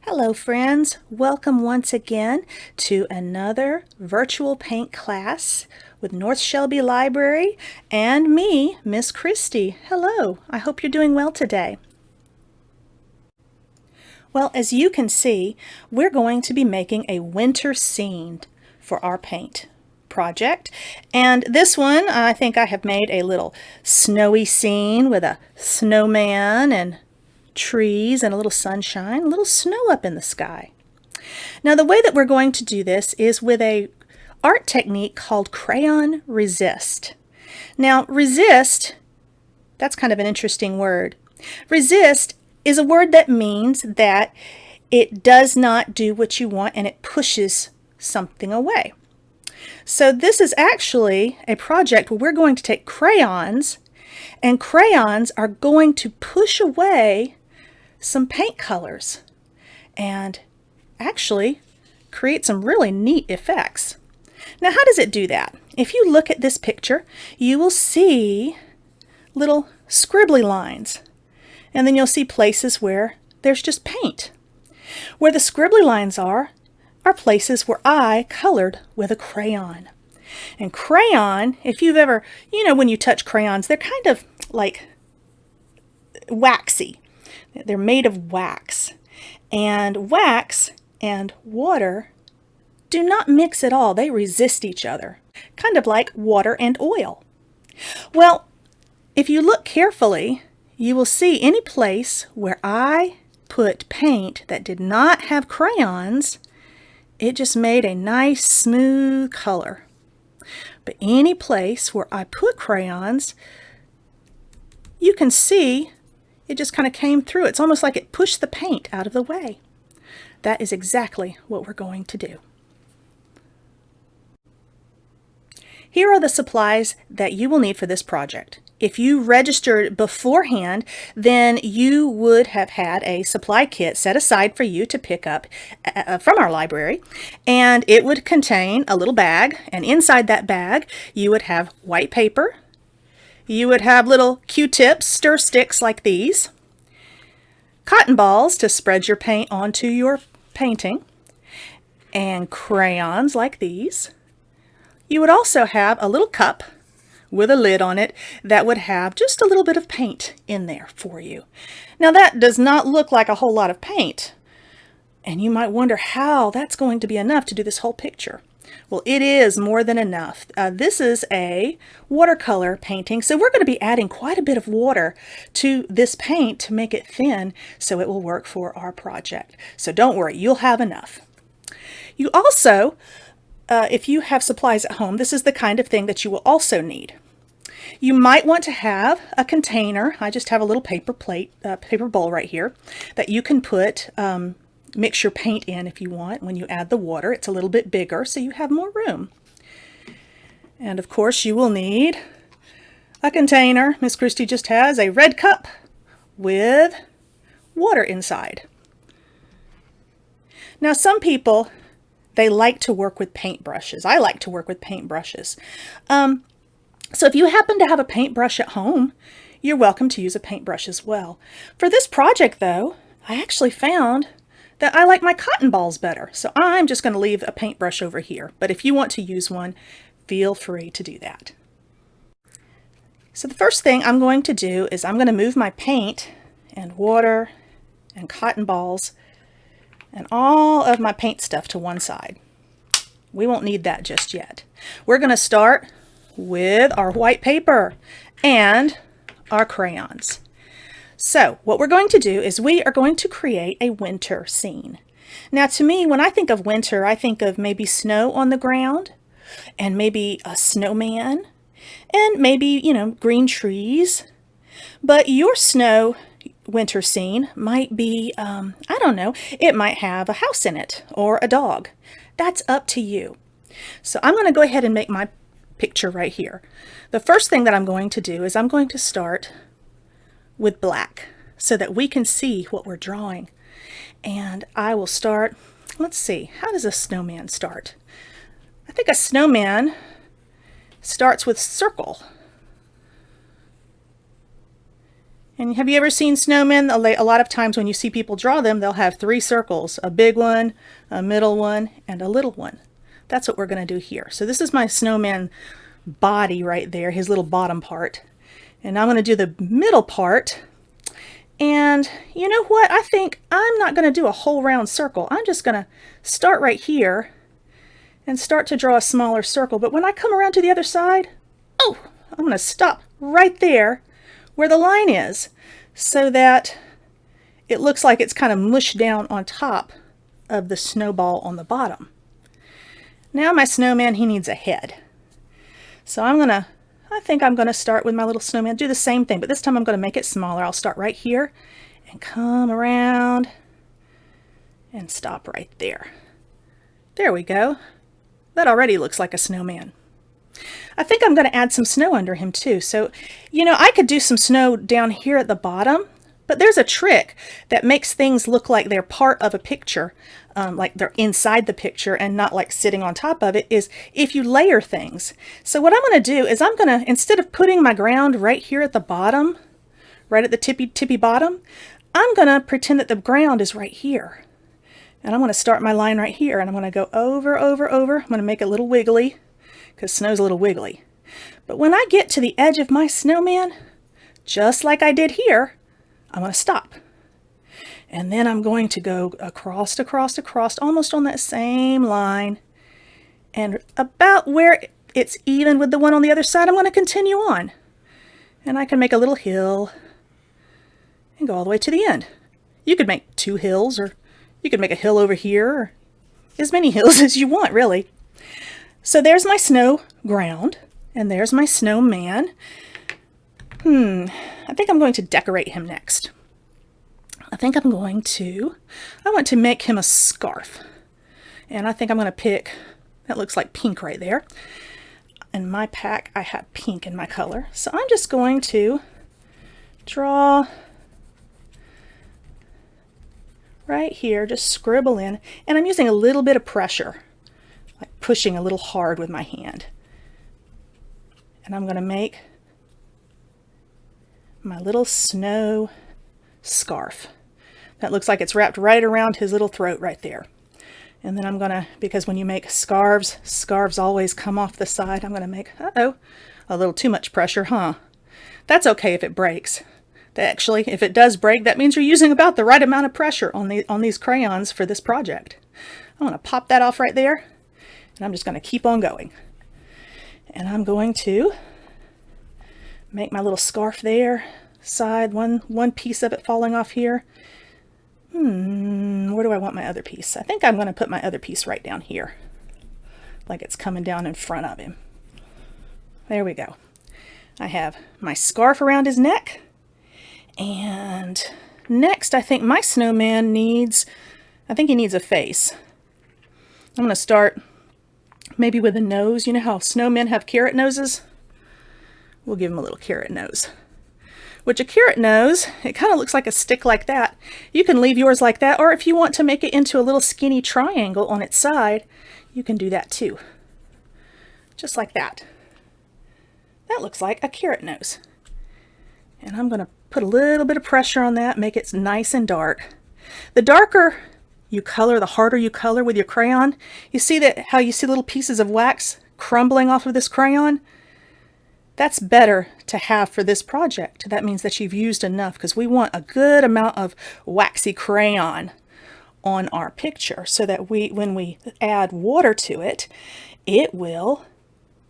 Hello friends, welcome once again to another virtual paint class with North Shelby Library and me, Miss Kristy. Hello, I hope you're doing well today. Well, as you can see, we're going to be making a winter scene for our paint project. And this one, I think I have made a little snowy scene with a snowman and trees and a little sunshine, a little snow up in the sky. Now the way that we're going to do this is with a art technique called Crayon Resist. Now resist, that's kind of an interesting word. Resist is a word that means that it does not do what you want and it pushes something away. So this is actually a project where we're going to take crayons, and crayons are going to push away some paint colors and actually create some really neat effects. Now, how does it do that? If you look at this picture, you will see little scribbly lines, and then you'll see places where there's just paint. Where the scribbly lines are places where I colored with a crayon. And crayon, if you've ever, when you touch crayons, they're kind of like waxy. They're made of wax. And wax and water do not mix at all. They resist each other, kind of like water and oil. Well, if you look carefully, you will see any place where I put paint that did not have crayons, it just made a nice smooth color. But any place where I put crayons, you can see it just kind of came through. It's almost like it pushed the paint out of the way. That is exactly what we're going to do. Here are the supplies that you will need for this project. If you registered beforehand, then you would have had a supply kit set aside for you to pick up from our library, and it would contain a little bag, and inside that bag you would have white paper, you would have little Q-tips, stir sticks like these, cotton balls to spread your paint onto your painting, and crayons like these. You would also have a little cup with a lid on it that would have just a little bit of paint in there for you. Now that does not look like a whole lot of paint, and you might wonder how that's going to be enough to do this whole picture. Well, it is more than enough. This is a watercolor painting, so we're going to be adding quite a bit of water to this paint to make it thin so it will work for our project. So don't worry, you'll have enough. You also, if you have supplies at home, this is the kind of thing that you will also need. You might want to have a container. I just have a little paper plate, paper bowl right here that you can put mix your paint in if you want. When you add the water, it's a little bit bigger so you have more room. And of course you will need a container. Miss Kristy just has a red cup with water inside. Now some people, they like to work with paintbrushes. I like to work with paintbrushes. So if you happen to have a paintbrush at home, you're welcome to use a paintbrush as well. For this project though, I actually found that I like my cotton balls better. So I'm just going to leave a paintbrush over here. But if you want to use one, feel free to do that. So the first thing I'm going to do is I'm going to move my paint and water and cotton balls and all of my paint stuff to one side. We won't need that just yet. We're going to start with our white paper and our crayons. So what we're going to do is we are going to create a winter scene. Now to me, when I think of winter, I think of maybe snow on the ground and maybe a snowman and maybe, green trees. But your snow winter scene might be, I don't know, it might have a house in it or a dog. That's up to you. So I'm going to go ahead and make my picture right here. The first thing that I'm going to do is I'm going to start with black so that we can see what we're drawing. And I will start, let's see, how does a snowman start? I think a snowman starts with circle. And have you ever seen snowmen? A lot of times when you see people draw them, they'll have 3 circles, a big one, a middle one, and a little one. That's what we're going to do here. So this is my snowman body right there, his little bottom part. And I'm going to do the middle part. And you know what? I think I'm not going to do a whole round circle. I'm just going to start right here and start to draw a smaller circle. But when I come around to the other side, oh, I'm going to stop right there where the line is so that it looks like it's kind of mushed down on top of the snowball on the bottom. Now my snowman, he needs a head. So I think I'm going to start with my little snowman, do the same thing, but this time I'm going to make it smaller. I'll start right here and come around and stop right there. There we go. That already looks like a snowman. I think I'm going to add some snow under him too. So, you know, I could do some snow down here at the bottom, but there's a trick that makes things look like they're part of a picture, like they're inside the picture and not like sitting on top of it, is if you layer things. So what I'm going to do is I'm going to, instead of putting my ground right here at the bottom, right at the tippy bottom, I'm going to pretend that the ground is right here. And I'm going to start my line right here, and I'm going to go over. I'm going to make it a little wiggly, because snow's a little wiggly. But when I get to the edge of my snowman, just like I did here, I'm going to stop. And then I'm going to go across, almost on that same line. And about where it's even with the one on the other side, I'm going to continue on. And I can make a little hill and go all the way to the end. You could make 2 hills, or you could make a hill over here, or as many hills as you want, really. So there's my snow ground, and there's my snowman. I think I'm going to decorate him next. I want to make him a scarf. And I think I'm going to pick, that looks like pink right there. In my pack, I have pink in my color. So I'm just going to draw right here, just scribble in. And I'm using a little bit of pressure, like pushing a little hard with my hand. And I'm going to make my little snow scarf. That looks like it's wrapped right around his little throat right there. And then I'm going to, because when you make scarves always come off the side, I'm going to make, a little too much pressure, huh? That's okay if it breaks. Actually, if it does break, that means you're using about the right amount of pressure on these crayons for this project. I'm going to pop that off right there, and I'm just going to keep on going. And I'm going to make my little scarf there, side, one piece of it falling off here. Where do I want my other piece? I think I'm going to put my other piece right down here, like it's coming down in front of him. There we go. I have my scarf around his neck. And next, I think my snowman needs a face. I'm going to start maybe with a nose. You know how snowmen have carrot noses? We'll give him a little carrot nose. Which a carrot nose, it kind of looks like a stick like that. You can leave yours like that, or if you want to make it into a little skinny triangle on its side, you can do that too. Just like that. That looks like a carrot nose. And I'm going to put a little bit of pressure on that, make it nice and dark. The darker you color, the harder you color with your crayon. You see how you see little pieces of wax crumbling off of this crayon? That's better to have for this project. That means that you've used enough, because we want a good amount of waxy crayon on our picture so that when we add water to it, it will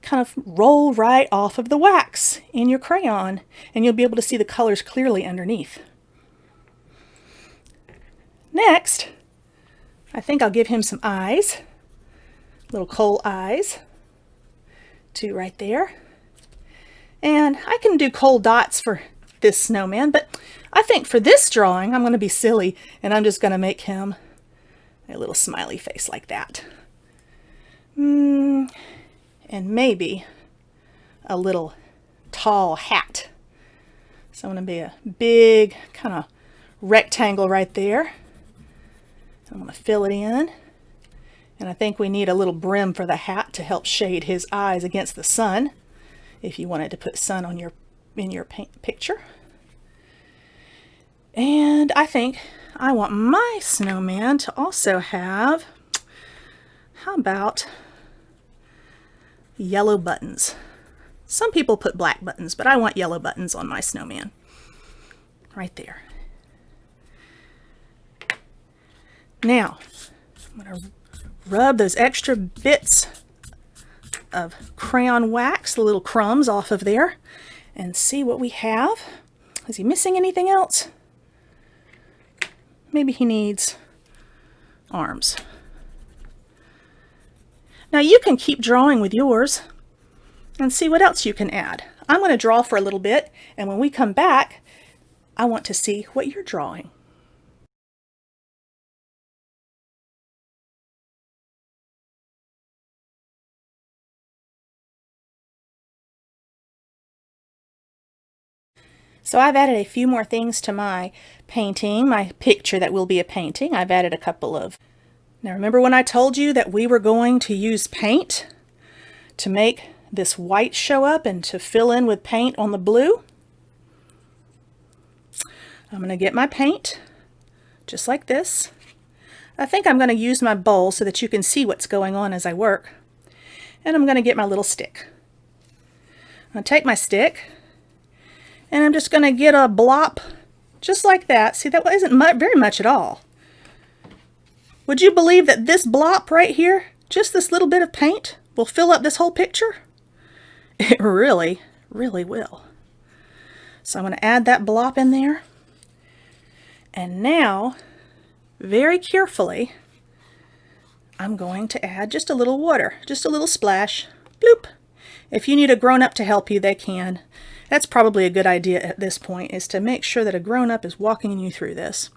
kind of roll right off of the wax in your crayon, and you'll be able to see the colors clearly underneath. Next, I think I'll give him some eyes, little coal eyes, 2 right there. And I can do coal dots for this snowman, but I think for this drawing, I'm going to be silly, and I'm just going to make him a little smiley face like that. And maybe a little tall hat. So I'm going to be a big kind of rectangle right there. I'm going to fill it in. And I think we need a little brim for the hat to help shade his eyes against the sun, if you wanted to put sun on in your paint picture. And I think I want my snowman to also have, how about yellow buttons? Some people put black buttons, but I want yellow buttons on my snowman. Right there. Now, I'm going to rub those extra bits of crayon wax, the little crumbs off of there, and see what we have. Is he missing anything else? Maybe he needs arms. Now you can keep drawing with yours and see what else you can add. I'm going to draw for a little bit, and when we come back, I want to see what you're drawing. So I've added a few more things to my painting, my picture that will be a painting. I've added a couple of... Now remember when I told you that we were going to use paint to make this white show up and to fill in with paint on the blue? I'm going to get my paint, just like this. I think I'm going to use my bowl so that you can see what's going on as I work. And I'm going to get my little stick. I'm going to take my stick, and I'm just going to get a blop just like that. See, that isn't very much at all. Would you believe that this blop right here, just this little bit of paint, will fill up this whole picture? It really, really will. So I'm going to add that blop in there. And now, very carefully, I'm going to add just a little water, just a little splash. Bloop. If you need a grown-up to help you, they can. That's probably a good idea at this point, is to make sure that a grown-up is walking you through this.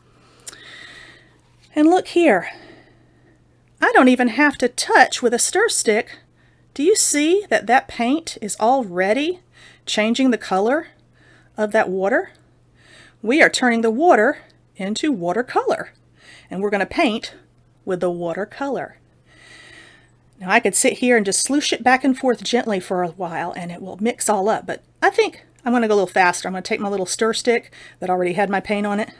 And look here. I don't even have to touch with a stir stick. Do you see that that paint is already changing the color of that water? We are turning the water into watercolor, and we're going to paint with the watercolor. Now I could sit here and just sloosh it back and forth gently for a while and it will mix all up, but I think I'm going to go a little faster. I'm going to take my little stir stick that already had my paint on it,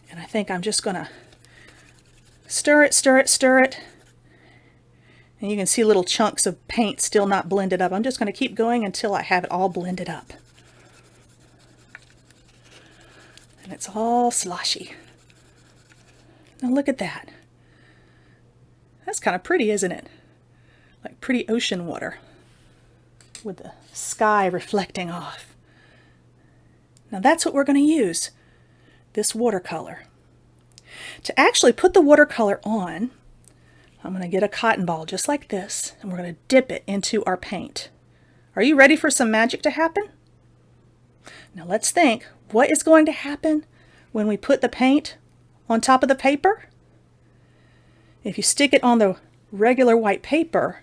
and I think I'm just going to stir it, stir it, stir it. And you can see little chunks of paint still not blended up. I'm just going to keep going until I have it all blended up. And it's all sloshy. Now look at that. That's kind of pretty, isn't it? Like pretty ocean water with the sky reflecting off. Now that's what we're going to use, this watercolor. To actually put the watercolor on, I'm going to get a cotton ball just like this, and we're going to dip it into our paint. Are you ready for some magic to happen? Now let's think, what is going to happen when we put the paint on top of the paper? If you stick it on the regular white paper,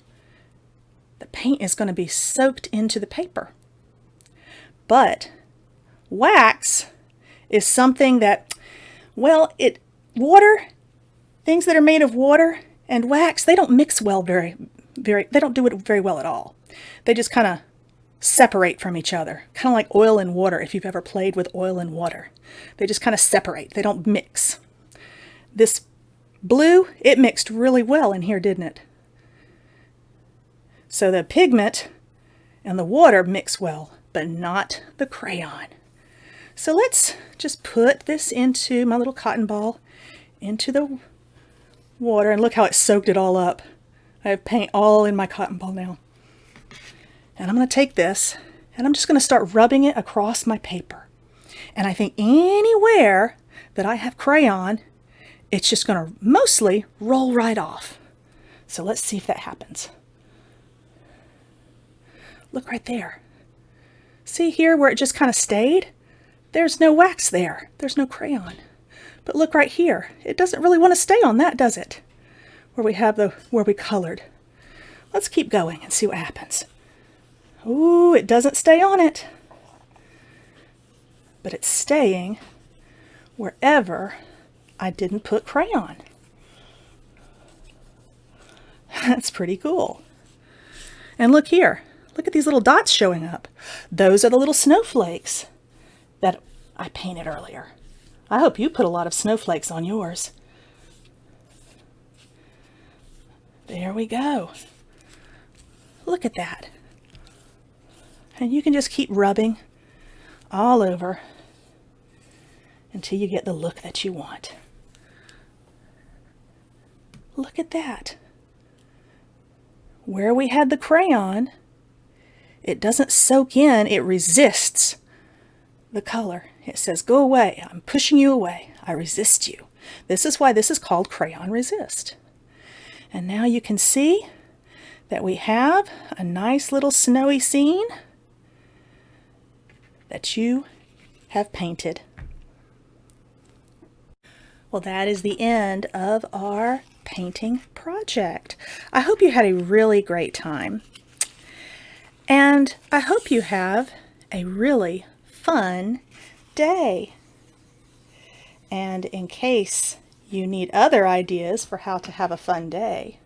the paint is going to be soaked into the paper. But wax is something that, well, water, things that are made of water and wax, they don't mix well they don't do it very well at all. They just kind of separate from each other, kind of like oil and water, if you've ever played with oil and water. They just kind of separate. They don't mix. This blue, it mixed really well in here, didn't it? So the pigment and the water mix well, but not the crayon. So let's just put this into my little cotton ball, into the water, and look how it soaked it all up. I have paint all in my cotton ball now. And I'm going to take this, and I'm just going to start rubbing it across my paper. And I think anywhere that I have crayon, it's just going to mostly roll right off. So let's see if that happens. Look right there. See here where it just kind of stayed? There's no wax there. There's no crayon. But look right here. It doesn't really want to stay on that, does it? Where we colored. Let's keep going and see what happens. Ooh, it doesn't stay on it. But it's staying wherever I didn't put crayon. That's pretty cool. And look here. Look at these little dots showing up. Those are the little snowflakes that I painted earlier. I hope you put a lot of snowflakes on yours. There we go. Look at that. And you can just keep rubbing all over until you get the look that you want. Look at that. Where we had the crayon, it doesn't soak in, it resists the color. It says, go away, I'm pushing you away, I resist you. This is why this is called crayon resist. And now you can see that we have a nice little snowy scene that you have painted. Well, that is the end of our painting project. I hope you had a really great time. And I hope you have a really fun day. And in case you need other ideas for how to have a fun day,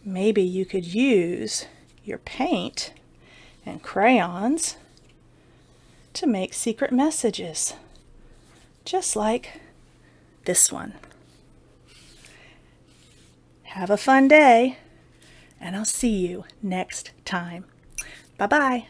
maybe you could use your paint and crayons to make secret messages, just like this one. Have a fun day, and I'll see you next time. Bye-bye.